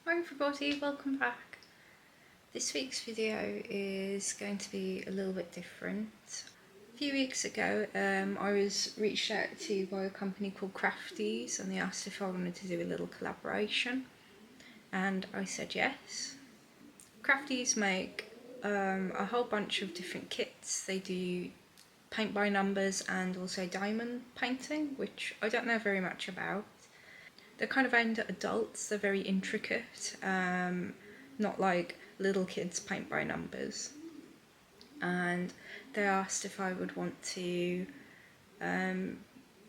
Hi everybody, welcome back. This week's video is going to be a little bit different. A few weeks ago I was reached out to by a company called Crafties and they asked if I wanted to do a little collaboration and I said yes. Crafties make a whole bunch of different kits. They do paint by numbers and also diamond painting, which I don't know very much about. They're kind of aimed at adults, they're very intricate, not like little kids paint by numbers. And they asked if I would want to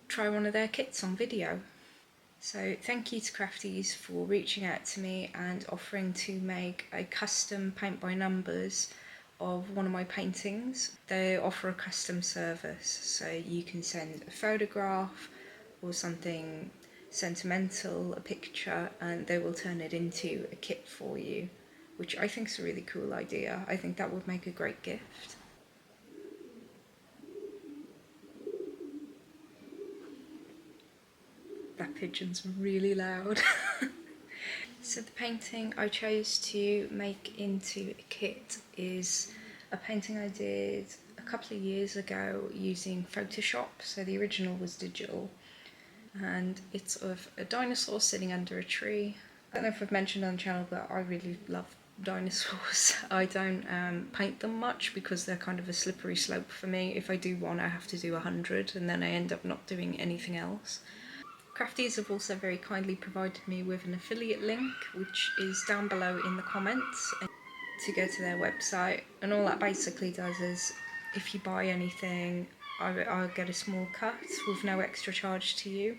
try one of their kits on video. So thank you to Crafties for reaching out to me and offering to make a custom paint by numbers of one of my paintings. They offer a custom service, so you can send a photograph or something sentimental, a picture, and they will turn it into a kit for you, which I think is a really cool idea. I think that would make a great gift. That pigeon's really loud. So the painting I chose to make into a kit is a painting I did a couple of years ago using Photoshop. So the original was digital and it's of a dinosaur sitting under a tree. I don't know if I've mentioned on the channel, but I really love dinosaurs. I don't paint them much because they're kind of a slippery slope for me. If I do one, I have to do 100 and then I end up not doing anything else. Crafties have also very kindly provided me with an affiliate link, which is down below in the comments, to go to their website, and all that basically does is if you buy anything I'll get a small cut with no extra charge to you.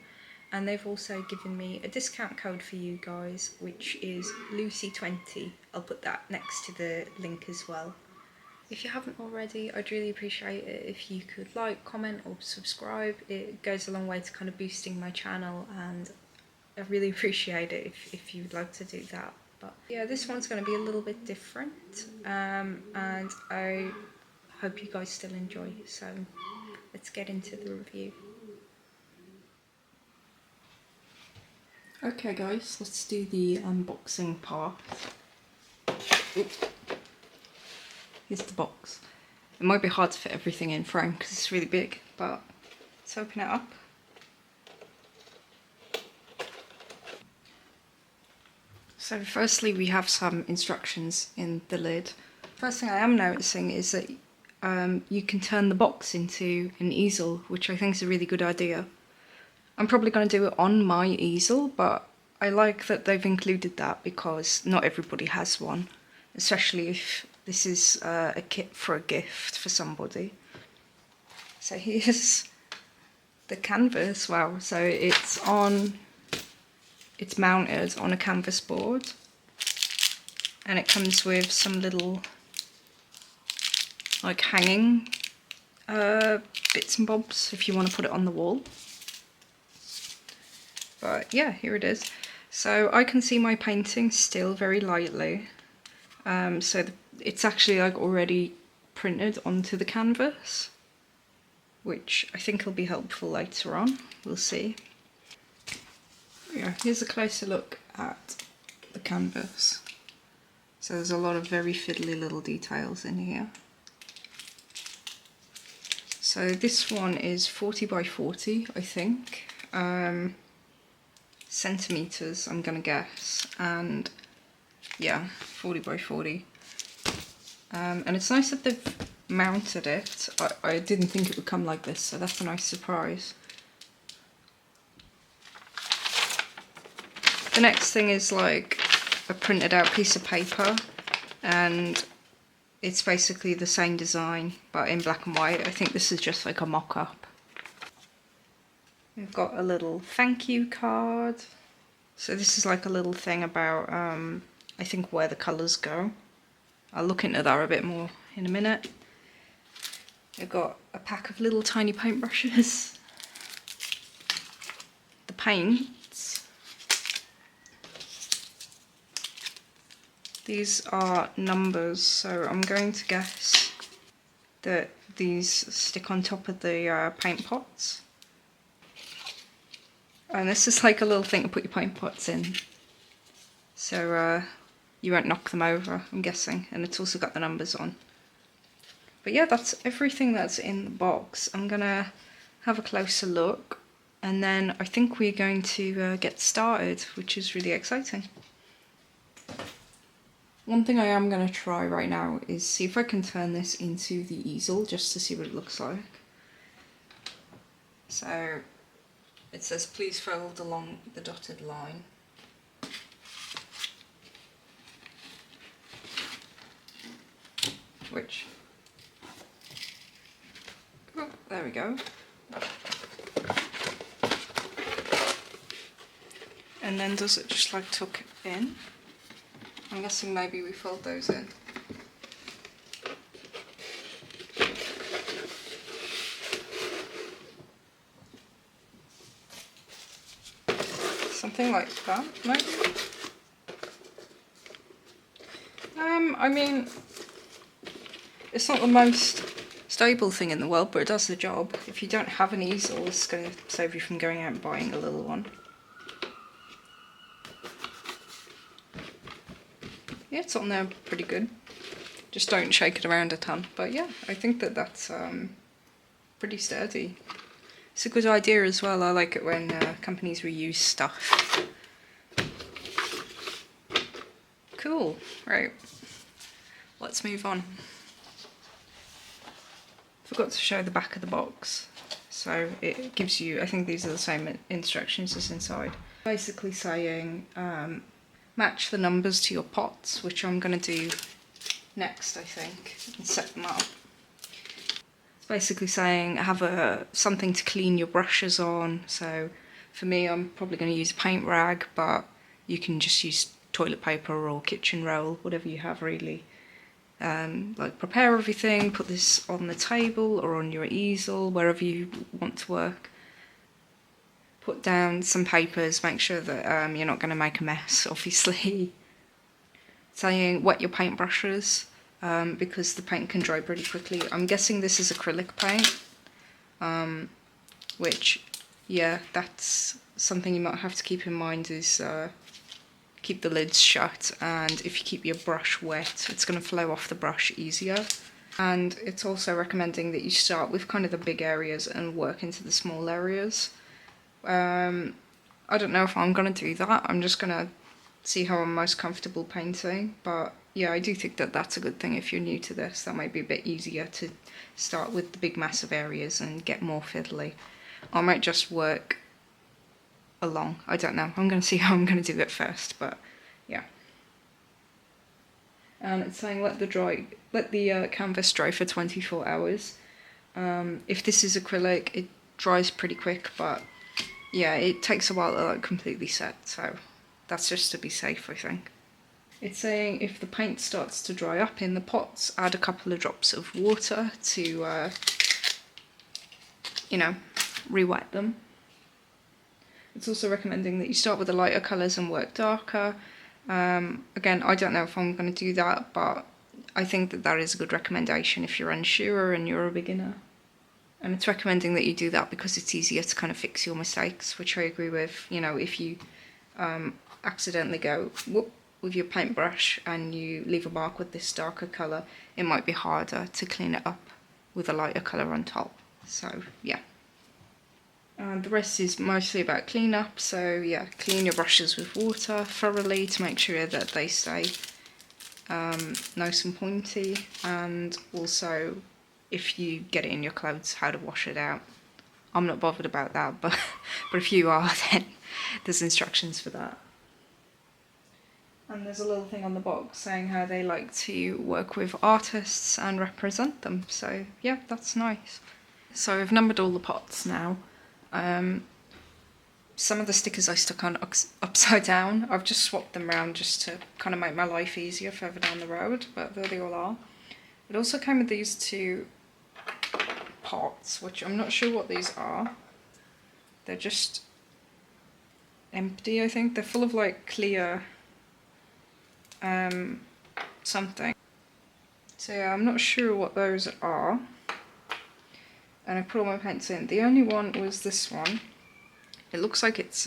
And they've also given me a discount code for you guys, which is Lucy20. I'll put that next to the link as well. If you haven't already, I'd really appreciate it if you could like, comment or subscribe. It goes a long way to kind of boosting my channel and I really appreciate it if you would like to do that. But yeah, this one's going to be a little bit different and I hope you guys still enjoy. So let's get into the review. Okay guys, let's do the unboxing part. Oops. Here's the box. It might be hard to fit everything in frame because it's really big, but let's open it up. So firstly we have some instructions in the lid. First thing I am noticing is that you can turn the box into an easel, which I think is a really good idea. I'm probably going to do it on my easel, but I like that they've included that because not everybody has one, especially if this is a kit for a gift for somebody. So here's the canvas. Wow, so it's mounted on a canvas board and it comes with some little like hanging bits and bobs if you want to put it on the wall. But yeah, here it is. So I can see my painting still very lightly. It's actually like already printed onto the canvas, which I think will be helpful later on. We'll see. Yeah, here's a closer look at the canvas. So there's a lot of very fiddly little details in here. So this one is 40 by 40, I think. Centimeters, I'm gonna guess, and yeah, 40 by 40. And it's nice that they've mounted it. I didn't think it would come like this, so that's a nice surprise. The next thing is like a printed out piece of paper, and it's basically the same design but in black and white. I think this is just like a mock-up. We've got a little thank you card. So this is like a little thing about I think where the colours go. I'll look into that a bit more in a minute. I've got a pack of little tiny paintbrushes. The paints. These are numbers, so I'm going to guess that these stick on top of the paint pots. And this is like a little thing to put your paint pots in. so you won't knock them over, I'm guessing, and it's also got the numbers on. But yeah, that's everything that's in the box. I'm gonna have a closer look, and then I think we're going to get started, which is really exciting. One thing I am going to try right now is see if I can turn this into the easel, just to see what it looks like. So it says please fold along the dotted line. Which, oh, there we go. And then does it just like tuck in? I'm guessing maybe we fold those in. Something like that, maybe? I mean, it's not the most stable thing in the world, but it does the job. If you don't have an easel, it's going to save you from going out and buying a little one. Yeah, it's on there pretty good. Just don't shake it around a ton. But yeah, I think that that's pretty sturdy. It's a good idea as well. I like it when companies reuse stuff. Cool. Right. Let's move on. Forgot to show the back of the box. So it gives you, I think these are the same instructions as inside. Basically saying match the numbers to your pots, which I'm going to do next, I think, and set them up. It's basically saying have something to clean your brushes on. So for me, I'm probably going to use a paint rag, but you can just use toilet paper or kitchen roll, whatever you have really. Like prepare everything, put this on the table or on your easel, wherever you want to work. Put down some papers, make sure that you're not going to make a mess, obviously. Saying wet your paintbrushes, because the paint can dry pretty quickly. I'm guessing this is acrylic paint, which, yeah, that's something you might have to keep in mind is keep the lids shut, and if you keep your brush wet, it's going to flow off the brush easier. And it's also recommending that you start with kind of the big areas and work into the small areas. I don't know if I'm going to do that. I'm just going to see how I'm most comfortable painting. But yeah, I do think that that's a good thing if you're new to this. That might be a bit easier to start with the big massive areas and get more fiddly. I might just work along. I don't know. I'm going to see how I'm going to do it first, but yeah. And it's saying let the canvas dry for 24 hours. If this is acrylic, it dries pretty quick, but yeah, it takes a while to like completely set, so that's just to be safe, I think. It's saying if the paint starts to dry up in the pots, add a couple of drops of water to, re-wet them. It's also recommending that you start with the lighter colours and work darker. Again, I don't know if I'm going to do that, but I think that that is a good recommendation if you're unsure and you're a beginner. And it's recommending that you do that because it's easier to kind of fix your mistakes, which I agree with. You know, if you accidentally go whoop with your paintbrush and you leave a mark with this darker colour, it might be harder to clean it up with a lighter colour on top. So, yeah. The rest is mostly about cleanup, so yeah, clean your brushes with water thoroughly to make sure that they stay nice and pointy, and also if you get it in your clothes, how to wash it out. I'm not bothered about that, but if you are, then there's instructions for that. And there's a little thing on the box saying how they like to work with artists and represent them, so yeah, that's nice. So I've numbered all the pots now. Some of the stickers I stuck on upside down. I've just swapped them around just to kind of make my life easier further down the road, but there they all are. It also came with these two pots, which I'm not sure what these are. They're just empty, I think. They're full of like clear something. So yeah, I'm not sure what those are. And I put all my paints in. The only one was this one. It looks like it's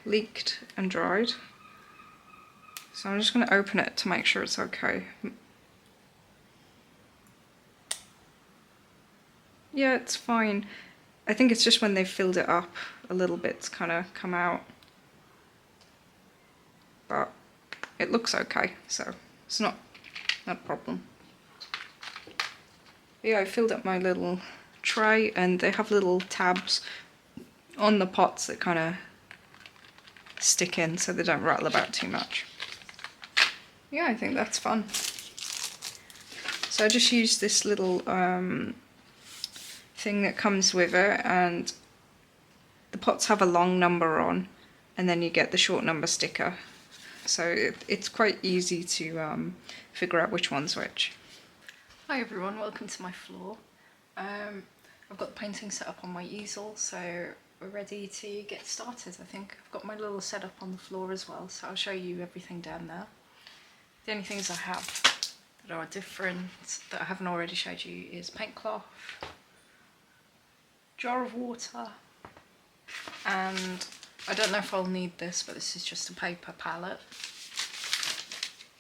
leaked and dried. So I'm just going to open it to make sure it's okay. Yeah, it's fine. I think it's just when they've filled it up, a little bit's kind of come out. But it looks okay, so it's not a problem. But yeah, I filled up my little tray, and they have little tabs on the pots that kind of stick in so they don't rattle about too much. Yeah, I think that's fun. So I just used this little thing that comes with it, and the pots have a long number on, and then you get the short number sticker. So it's quite easy to figure out which one's which. Hi everyone, welcome to my floor. I've got the painting set up on my easel, so we're ready to get started. I think I've got my little setup on the floor as well, so I'll show you everything down there. The only things I have that are different that I haven't already showed you is paint cloth, jar of water, and I don't know if I'll need this, but this is just a paper palette.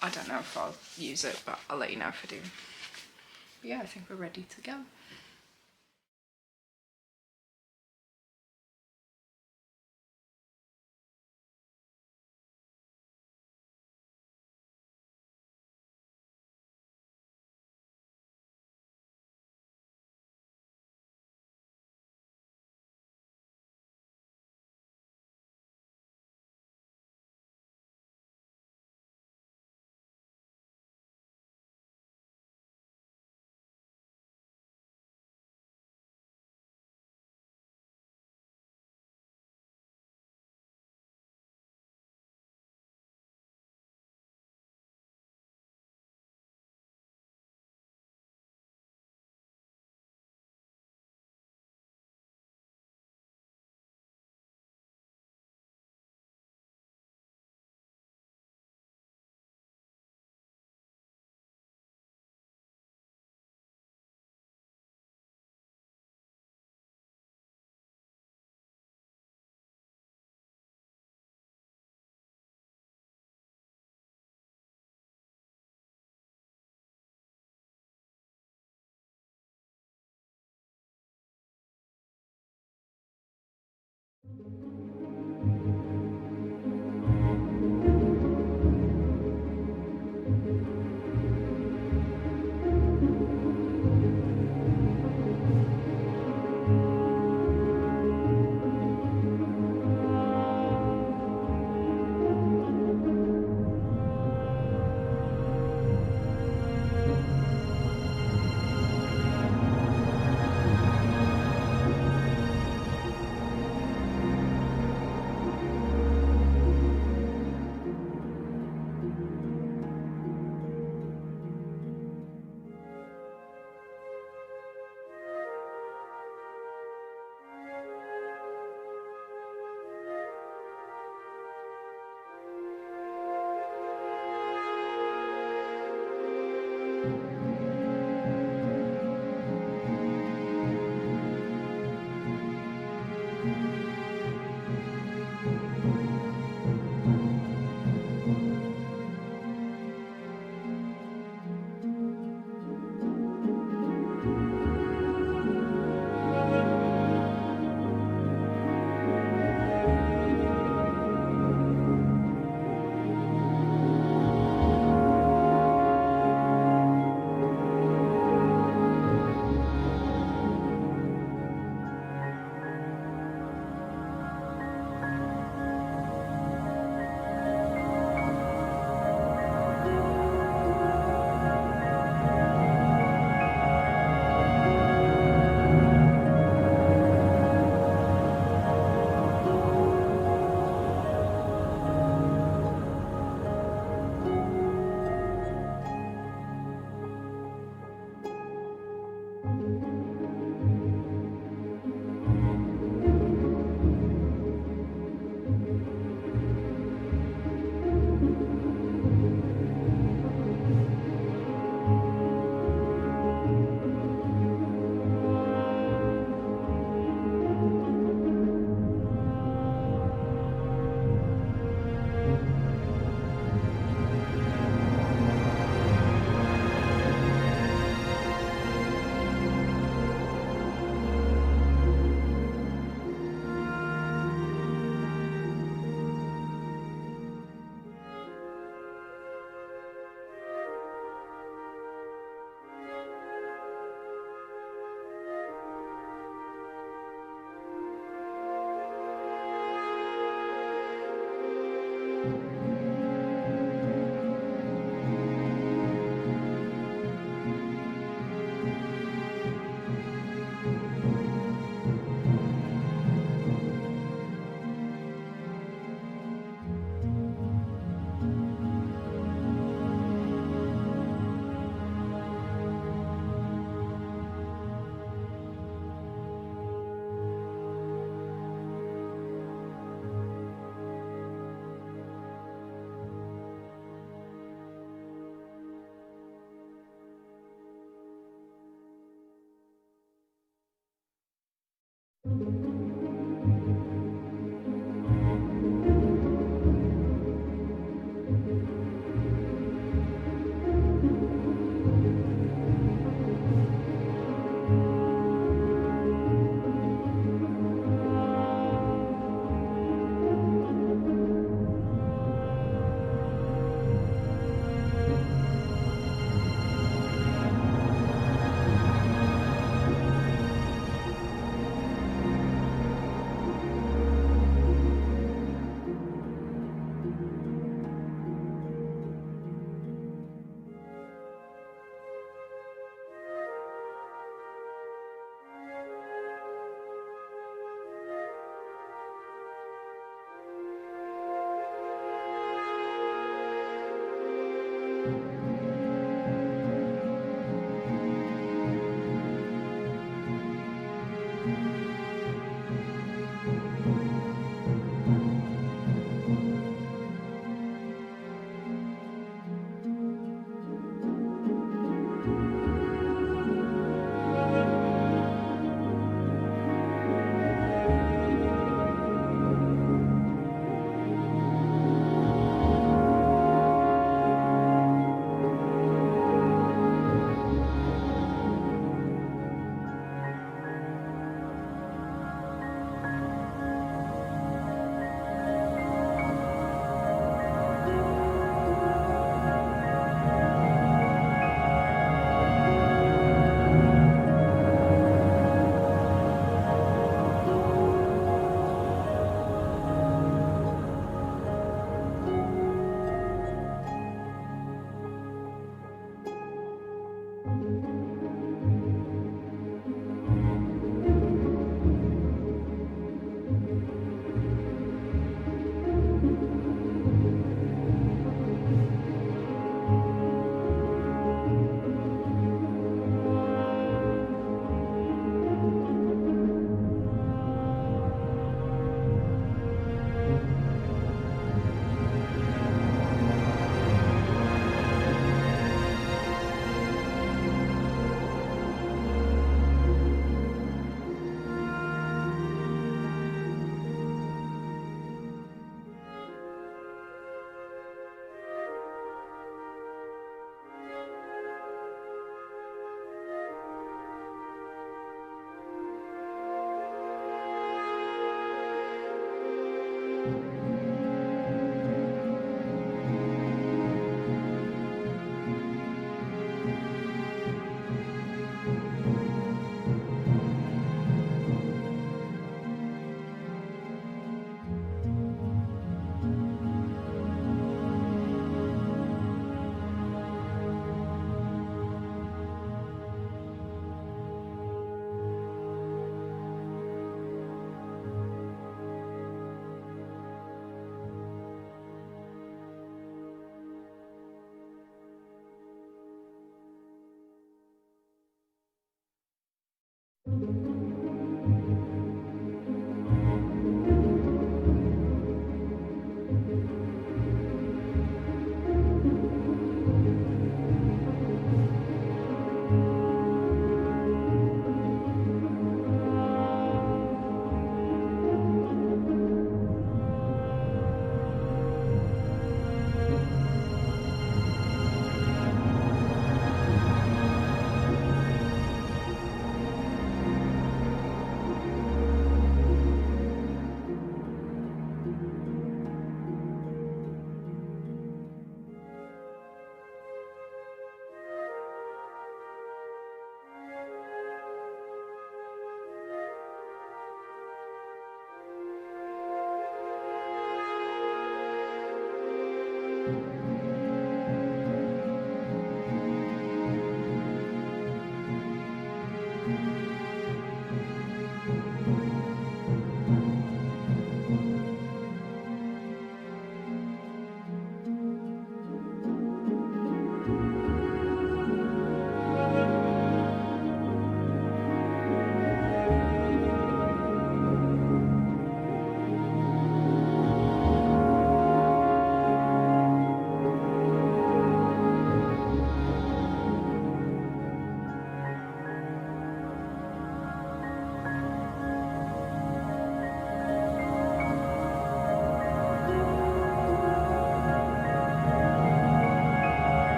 I don't know if I'll use it, but I'll let you know if I do. But yeah, I think we're ready to go.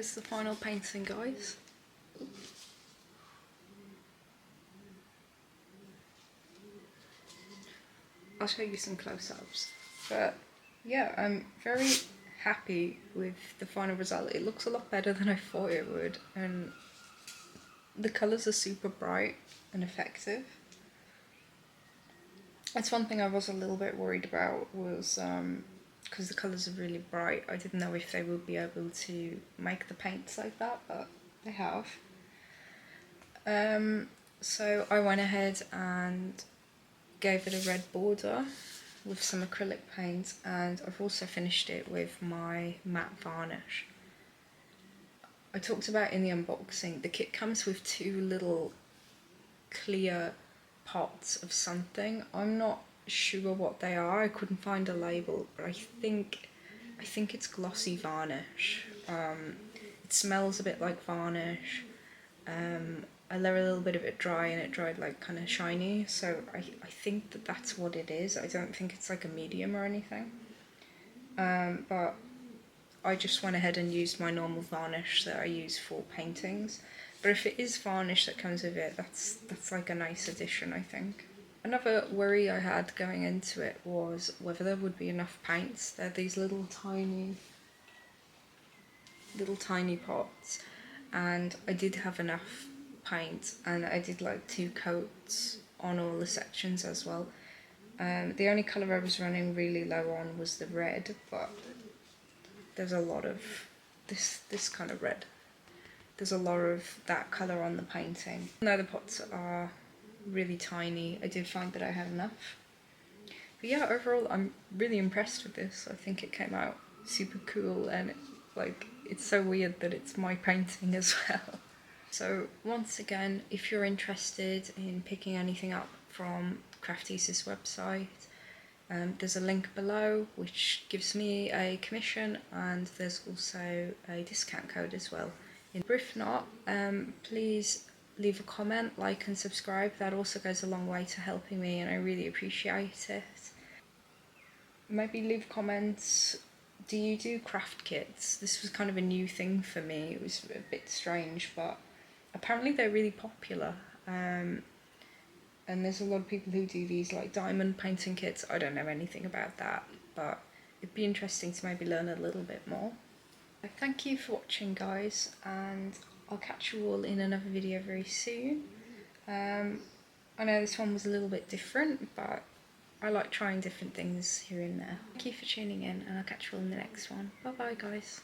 here's the final painting, guys. I'll show you some close-ups. But yeah, I'm very happy with the final result. It looks a lot better than I thought it would, and the colours are super bright and effective. That's one thing I was a little bit worried about, was because the colours are really bright, I didn't know if they would be able to make the paints like that, but they have. So I went ahead and gave it a red border with some acrylic paint, and I've also finished it with my matte varnish. I talked about in the unboxing, the kit comes with 2 little clear pots of something. I'm not sure what they are, I couldn't find a label, but I think it's glossy varnish. It smells a bit like varnish. I let a little bit of it dry and it dried like kind of shiny, so I think that that's what it is. I don't think it's like a medium or anything. But I just went ahead and used my normal varnish that I use for paintings. But if it is varnish that comes with it, that's like a nice addition, I think. Another worry I had going into it was whether there would be enough paints. They're these little tiny pots, and I did have enough paint, and I did like 2 coats on all the sections as well. The only colour I was running really low on was the red, but there's a lot of this kind of red. There's a lot of that colour on the painting. Even though the pots are really tiny, I did find that I had enough. But yeah, overall I'm really impressed with this. I think it came out super cool, and it's so weird that it's my painting as well. So once again, if you're interested in picking anything up from Craftease's website, there's a link below which gives me a commission, and there's also a discount code as well. But if not, please leave a comment, like and subscribe. That also goes a long way to helping me, and I really appreciate it. Maybe leave comments. Do you do craft kits? This was kind of a new thing for me. It was a bit strange, but apparently they're really popular. And there's a lot of people who do these like Dimond painting kits. I don't know anything about that, but it'd be interesting to maybe learn a little bit more. Thank you for watching, guys, and I'll catch you all in another video very soon. I know this one was a little bit different, but I like trying different things here and there. Thank you for tuning in, and I'll catch you all in the next one. Bye bye, guys.